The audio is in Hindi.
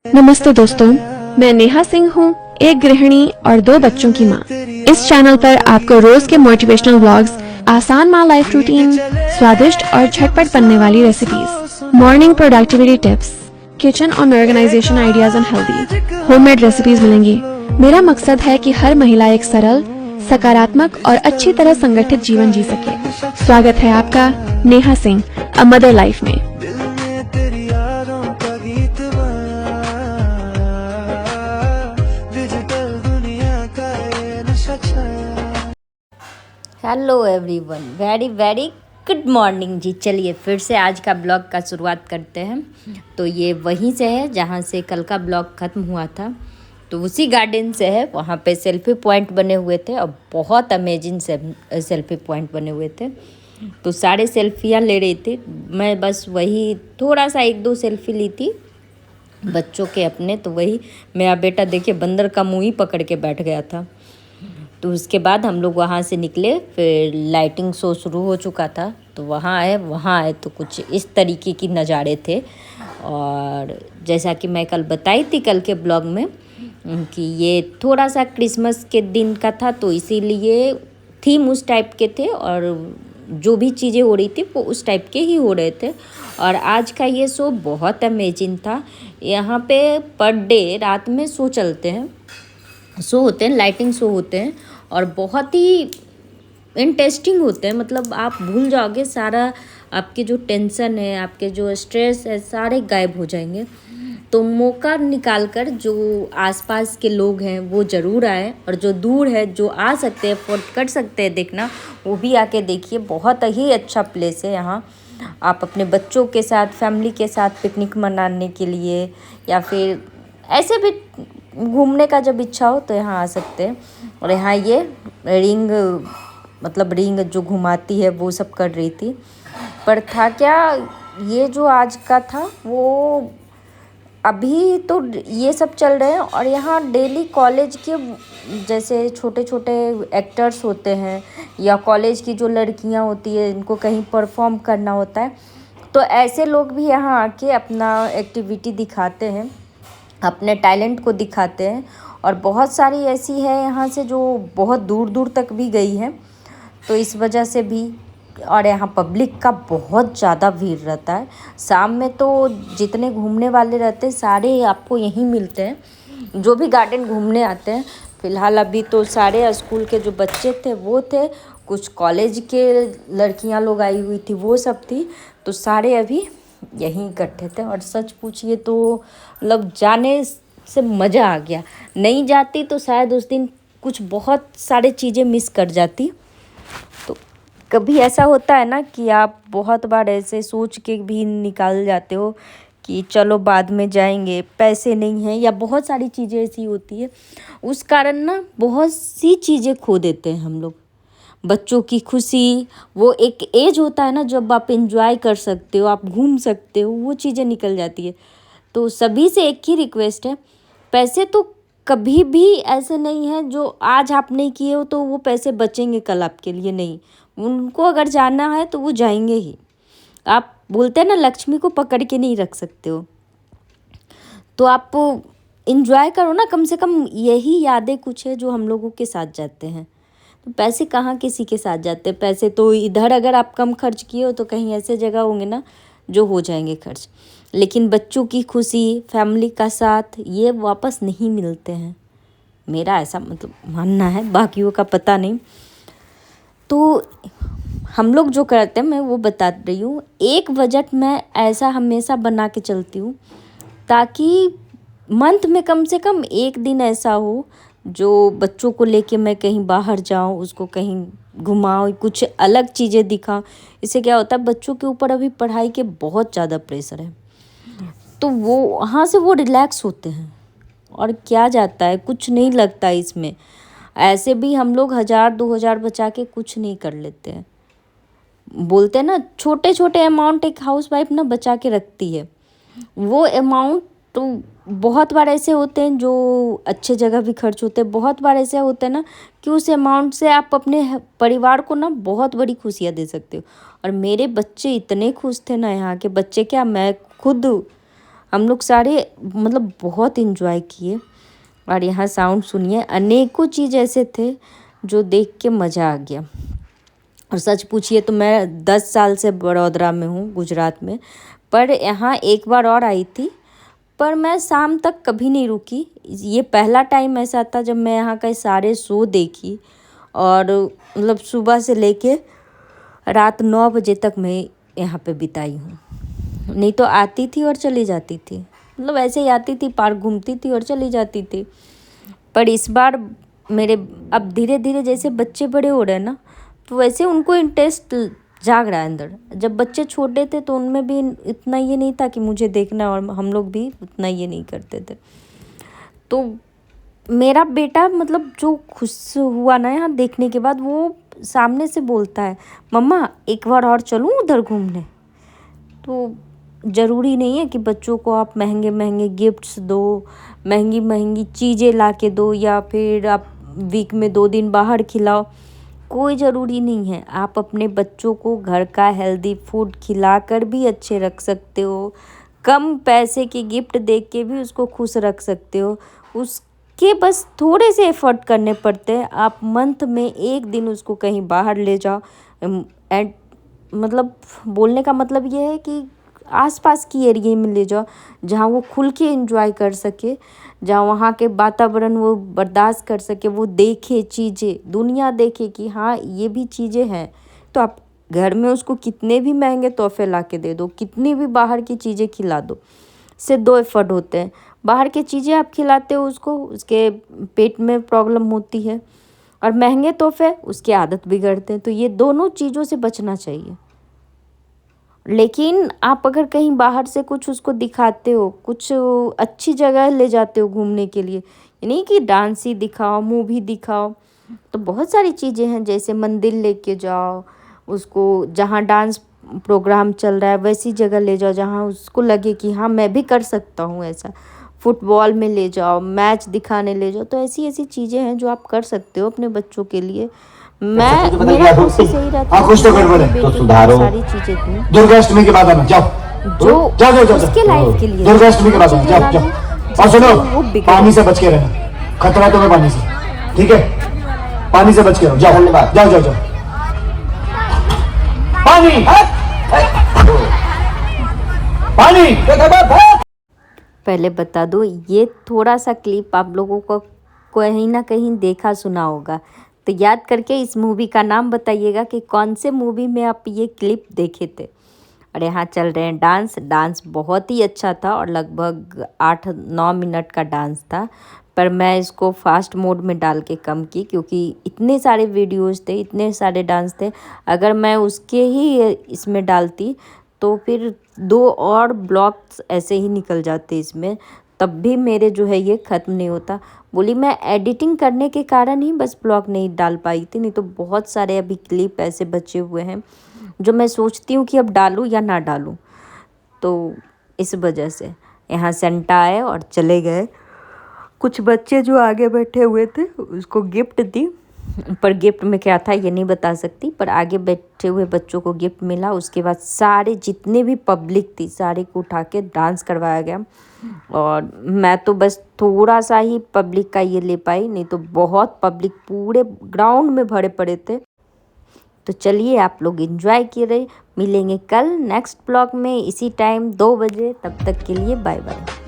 नमस्ते दोस्तों, मैं नेहा सिंह हूँ, एक गृहिणी और 2 बच्चों की माँ। इस चैनल पर आपको रोज के मोटिवेशनल व्लॉग्स, आसान माँ लाइफ रूटीन, स्वादिष्ट और झटपट बनने वाली recipes, morning productivity tips, kitchen और organisation ideas and healthy homemade recipes मिलेंगी। मेरा मकसद है कि हर महिला एक सरल, सकारात्मक और अच्छी तरह संगठित जीवन जी सके। स्वागत है आपका Neha Singh, a mother life में। Hello everyone, very very good morning जी। चलिए फिर से आज का ब्लॉग का शुरुआत करते हैं। तो ये वहीं से है जहाँ से कल का ब्लॉग ख़त्म हुआ था, तो उसी गार्डन से है। वहाँ पे सेल्फी पॉइंट बने हुए थे और बहुत अमेजिंग सेल्फी पॉइंट बने हुए थे। तो सारे सेल्फियाँ ले रही थी, मैं बस वही थोड़ा सा 1-2 सेल्फी ली थी बच्चों के अपने। तो वही मेरा बेटा देखिए बंदर का मुँह ही पकड़ के बैठ गया था। तो उसके बाद हम लोग वहाँ से निकले, फिर लाइटिंग शो शुरू हो चुका था। तो वहाँ आए तो कुछ इस तरीके की नज़ारे थे। और जैसा कि मैं कल बताई थी कल के ब्लॉग में कि ये थोड़ा सा क्रिसमस के दिन का था, तो इसीलिए थीम उस टाइप के थे और जो भी चीज़ें हो रही थी वो उस टाइप के ही हो रहे थे। और आज का ये शो बहुत अमेजिंग था। यहाँ पे पर डे रात में शो चलते हैं, शो होते हैं, लाइटिंग शो होते हैं और बहुत ही इंटरेस्टिंग होते हैं। मतलब आप भूल जाओगे सारा, आपके जो टेंशन है, आपके जो स्ट्रेस है, सारे गायब हो जाएंगे। तो मौका निकाल कर जो आसपास के लोग हैं वो ज़रूर आए, और जो दूर है, जो आ सकते हैं, अफोर्ड कर सकते हैं देखना, वो भी आके देखिए। बहुत ही अच्छा प्लेस है यहाँ। आप अपने बच्चों के साथ, फैमिली के साथ पिकनिक मनाने के लिए या फिर ऐसे भी घूमने का जब इच्छा हो तो यहाँ आ सकते हैं। और यहाँ ये रिंग जो घुमाती है वो सब कर रही थी। पर था क्या, ये जो आज का था वो अभी तो ये सब चल रहे हैं। और यहाँ डेली कॉलेज के जैसे छोटे छोटे एक्टर्स होते हैं या कॉलेज की जो लड़कियाँ होती है, इनको कहीं परफॉर्म करना होता है, तो ऐसे लोग भी यहाँ आके अपना एक्टिविटी दिखाते हैं, अपने टैलेंट को दिखाते हैं। और बहुत सारी ऐसी है यहाँ से जो बहुत दूर दूर तक भी गई है, तो इस वजह से भी। और यहाँ पब्लिक का बहुत ज़्यादा भीड़ रहता है। शाम में तो जितने घूमने वाले रहते हैं सारे आपको यहीं मिलते हैं, जो भी गार्डन घूमने आते हैं। फ़िलहाल अभी तो सारे स्कूल के जो बच्चे थे वो थे, कुछ कॉलेज के लड़कियाँ लोग आई हुई थी, वो सब थी। तो सारे अभी यहीं इकट्ठे थे। और सच पूछिए तो मतलब जाने से मज़ा आ गया। नहीं जाती तो शायद उस दिन कुछ बहुत सारे चीज़ें मिस कर जाती। तो कभी ऐसा होता है ना कि आप बहुत बार ऐसे सोच के भी निकाल जाते हो कि चलो बाद में जाएंगे, पैसे नहीं हैं, या बहुत सारी चीज़ें ऐसी होती है, उस कारण ना बहुत सी चीज़ें खो देते हैं हम लोग। बच्चों की खुशी, वो एक एज होता है ना जब आप एंजॉय कर सकते हो, आप घूम सकते हो, वो चीज़ें निकल जाती है। तो सभी से एक ही रिक्वेस्ट है, पैसे तो कभी भी ऐसे नहीं है जो आज आप नहीं किए हो तो वो पैसे बचेंगे कल आपके लिए, नहीं। उनको अगर जाना है तो वो जाएंगे ही। आप बोलते हैं ना, लक्ष्मी को पकड़ के नहीं रख सकते हो, तो आप इंजॉय करो ना। कम से कम यही यादें कुछ है जो हम लोगों के साथ जाते हैं। तो पैसे कहाँ किसी के साथ जाते हैं। पैसे तो इधर अगर आप कम खर्च किए हो तो कहीं ऐसे जगह होंगे ना जो हो जाएंगे खर्च। लेकिन बच्चों की खुशी, फैमिली का साथ, ये वापस नहीं मिलते हैं। मेरा ऐसा मतलब मानना है, बाकियों का पता नहीं। तो हम लोग जो करते हैं, मैं वो बता रही हूँ। एक बजट मैं ऐसा हमेशा बना के चलती हूँ ताकि मंथ में कम से कम एक दिन ऐसा हो जो बच्चों को लेके मैं कहीं बाहर जाऊँ, उसको कहीं घुमाऊँ, कुछ अलग चीज़ें दिखाऊँ। इससे क्या होता है, बच्चों के ऊपर अभी पढ़ाई के बहुत ज़्यादा प्रेशर है, तो वो वहाँ से वो रिलैक्स होते हैं। और क्या जाता है, कुछ नहीं लगता इसमें। ऐसे भी हम लोग 1000-2000 बचा के कुछ नहीं कर लेते हैं। बोलते हैं ना, छोटे छोटे अमाउंट एक हाउसवाइफ ना बचा के रखती है। वो अमाउंट तो बहुत बार ऐसे होते हैं जो अच्छे जगह भी खर्च होते हैं। बहुत बार ऐसे होते हैं ना कि उस अमाउंट से आप अपने परिवार को ना बहुत बड़ी खुशियाँ दे सकते हो। और मेरे बच्चे इतने खुश थे ना, यहाँ के बच्चे क्या, मैं खुद हम लोग सारे मतलब बहुत इन्जॉय किए। और यहाँ साउंड सुनिए, अनेकों चीज़ ऐसे थे जो देख के मज़ा आ गया। और सच पूछिए तो मैं 10 साल से बड़ौदा में हूँ, गुजरात में, पर यहाँ एक बार और आई थी, पर मैं शाम तक कभी नहीं रुकी। ये पहला टाइम ऐसा था जब मैं यहाँ के सारे शो देखी, और मतलब सुबह से लेके रात 9 बजे तक मैं यहाँ पे बिताई हूँ। नहीं तो आती थी और चली जाती थी, मतलब ऐसे ही आती थी, पार्क घूमती थी और चली जाती थी। पर इस बार मेरे अब धीरे धीरे जैसे बच्चे बड़े हो रहे हैं ना, तो वैसे उनको इंटरेस्ट जाग रहा है अंदर। जब बच्चे छोटे थे तो उनमें भी इतना ये नहीं था कि मुझे देखना, और हम लोग भी उतना ये नहीं करते थे। तो मेरा बेटा मतलब जो खुश हुआ ना यहाँ देखने के बाद, वो सामने से बोलता है, मम्मा एक बार और चलूँ उधर घूमने। तो ज़रूरी नहीं है कि बच्चों को आप महंगे महंगे गिफ्ट्स दो, महंगी महंगी चीज़ें ला के दो, या फिर आप वीक में 2 दिन बाहर खिलाओ। कोई ज़रूरी नहीं है। आप अपने बच्चों को घर का हेल्दी फूड खिला कर भी अच्छे रख सकते हो, कम पैसे की गिफ्ट दे के भी उसको खुश रख सकते हो। उसके बस थोड़े से एफर्ट करने पड़ते हैं। आप मंथ में 1 दिन उसको कहीं बाहर ले जाओ। एंड मतलब बोलने का मतलब ये है कि आसपास की एरिया में ले जाओ, जहाँ वो खुल के एंजॉय कर सके, जहाँ वहाँ के वातावरण वो बर्दाश्त कर सके, वो देखे चीज़ें, दुनिया देखे कि हाँ ये भी चीज़ें हैं। तो आप घर में उसको कितने भी महंगे तोहफे ला के दे दो, कितनी भी बाहर की चीज़ें खिला दो, इससे 2 एफर्ट होते हैं। बाहर की चीज़ें आप खिलाते हो उसको, उसके पेट में प्रॉब्लम होती है, और महंगे तोहफे उसकी आदत बिगड़ते हैं। तो ये दोनों चीज़ों से बचना चाहिए। लेकिन आप अगर कहीं बाहर से कुछ उसको दिखाते हो, कुछ अच्छी जगह ले जाते हो घूमने के लिए, यानी कि डांस ही दिखाओ, मूवी दिखाओ, तो बहुत सारी चीज़ें हैं, जैसे मंदिर लेके जाओ उसको, जहाँ डांस प्रोग्राम चल रहा है वैसी जगह ले जाओ जहाँ उसको लगे कि हाँ मैं भी कर सकता हूँ ऐसा। फुटबॉल में ले जाओ, मैच दिखाने ले जाओ। तो ऐसी ऐसी चीज़ें हैं जो आप कर सकते हो अपने बच्चों के लिए। मेरा कोशिश यही रहता है कुछ तो गड़बड़ है तो सुधारो। सारी चीज़ें दूँ दुर्गाष्टमी के बाद आना, जाओ जो जाओ जाओ जाओ उसके लाइफ के लिए, दुर्गाष्टमी के बाद आना, जाओ जाओ। और सुनो, वो बिगड़े। पानी से बच के रहना, खतरा तुम्हें पानी से, ठीक है? पानी से बच के रहो, जाओ धन्यवाद, जाओ जाओ जाओ। पानी पानी। पहले बता दो, ये थोड़ा सा क्लिप आप लोगों को कहीं ना कहीं देखा सुना होगा, तो याद करके इस मूवी का नाम बताइएगा कि कौन से मूवी में आप ये क्लिप देखे थे। और यहाँ चल रहे हैं डांस बहुत ही अच्छा था, और लगभग 8-9 मिनट का डांस था। पर मैं इसको फास्ट मोड में डाल के कम की, क्योंकि इतने सारे वीडियोस थे, इतने सारे डांस थे। अगर मैं उसके ही इसमें डालती तो फिर 2 और ब्लॉग्स ऐसे ही निकल जाते इसमें, तब भी मेरे जो है ये ख़त्म नहीं होता। बोली मैं एडिटिंग करने के कारण ही बस ब्लॉग नहीं डाल पाई थी, नहीं तो बहुत सारे अभी क्लिप ऐसे बचे हुए हैं जो मैं सोचती हूँ कि अब डालूँ या ना डालूँ। तो इस वजह से यहाँ सेंटा आए और चले गए। कुछ बच्चे जो आगे बैठे हुए थे उसको गिफ्ट दी, पर गिफ्ट में क्या था ये नहीं बता सकती, पर आगे बैठे हुए बच्चों को गिफ्ट मिला। उसके बाद सारे जितने भी पब्लिक थी सारे को उठा के डांस करवाया गया, और मैं तो बस थोड़ा सा ही पब्लिक का ये ले पाई, नहीं तो बहुत पब्लिक पूरे ग्राउंड में भरे पड़े थे। तो चलिए आप लोग एंजॉय किए रहे। मिलेंगे कल नेक्स्ट ब्लॉग में इसी टाइम 2 बजे, तब तक के लिए बाय बाय।